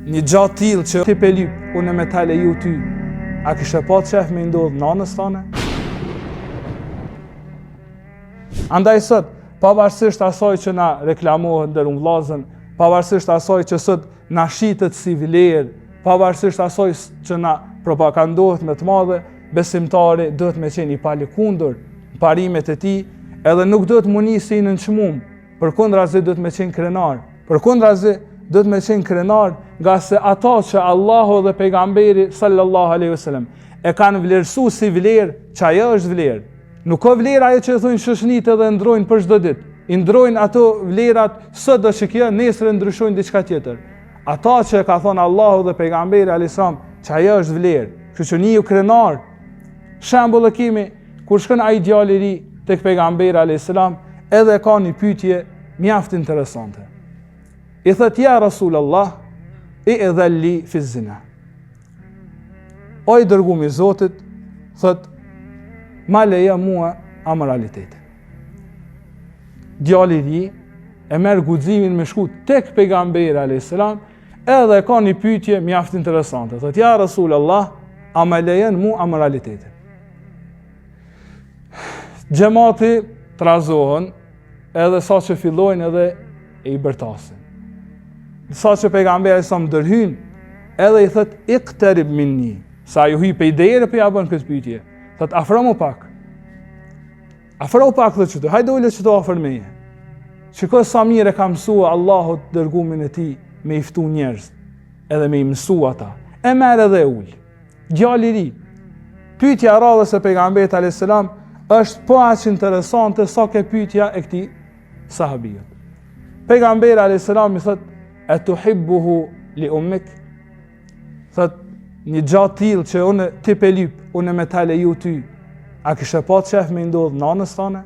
Një gjatë tillë që ti pe lyp, unë me ta leju ty, a kishe pa qef me ndodh nanës tane? Andaj sot, pavarësisht asaj që na reklamohet ndër vllazën, pavarësisht asaj që sot na shitet si vlerë, pavarësisht asaj që na propagandohet me të madhe, besimtari duhet me qenë i palëkundur në parimet e tij, edhe nuk duhet munisi në çmum, përkundrazi duhet me qenë krenar. Përkundrazi duhet me qenë krenar nga se ata që Allahu dhe pejgamberi sallallahu alaihi wasallam e kanë vlerësuar si vlerë, që ajo është vlerë. Nuk ka vlerë ajo që thonë shoshnitë dhe ndrojnë për çdo ditë. I ndrojnë ato vlerat sot do që kjo, nesër ndryshojnë diçka tjetër. Ata që ka thonë Allahu dhe pejgamberi alayhis salam, që ajo është vlerë. Kështu që një krenar, shembull e kemi kur shkon ai djalë i ri tek pejgamberi alayhis salam, edhe ka një pyetje mjaft interesante. I thët, ja Rasulullah, i edhelli fi zina. O i dërgumi i Zotit, thët, ma leja mua amoralitetin. Djali i ri e merr guximin me shku tek pejgamberi alayhis salam, edhe ka një pyetje mjaft interesante. Thët, ja Rasulullah, a ma lejen mua amoralitetin. Xhamati trazohen, edhe sa që fillojnë edhe e i bërtasin. Sa që pejgamberi sa më dërhyn, edhe i thët, iqtarib minni, sa ju hy pe i dere pe ja bën këtë pyetje. Thët, afro mu pak. Afro pak dhe qëto, hajde ule qëto afër meje. Shiko sa mire ka mësua Allahut dërgumin e ti me iftu njerëz, edhe me i mësua ata. E merë edhe ullë. Djali i ri. Pyetja radhës e pejgamberit alayhis salam është po aq interesante sa ke pyetja e këtij sahabijut. Pejgamberi alayhis salam i thot, e tuhibbuhu li ummik? Thot, një gjatë tillë që unë ti pe lyp, unë me ta leju ty, a kishe pa qef me ndodh nanës tane?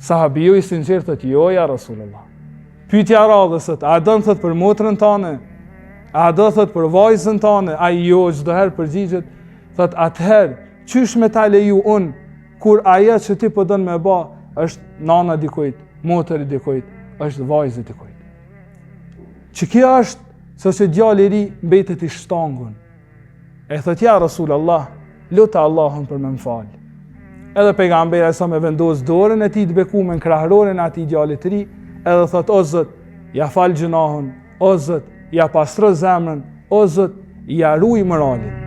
Sahabiju i sinqert thot, jo ja Rasulullah. Pyetja radhës, a don thot për motrën tane? A do thot për vajzën tane? A jo, çdo herë përgjigjet, thot atëherë, qysh me ta leju unë, kur ajo që ti po don me ba, është nana dikujt, motër dikujt, është vajzë dikujt. Që kjo është, se që djali i ri mbetet i shtangun. E thot, ja Rasulullah, luta Allahun për me më falë. Edhe pejgamberi sa me vendos dorën e tij të bekuar në krahërorin e atij djalit të ri, edhe thot, o Zot, ja fal gjunahun, o Zot, ja pastro zemrën, o Zot, ja ruaj moralin.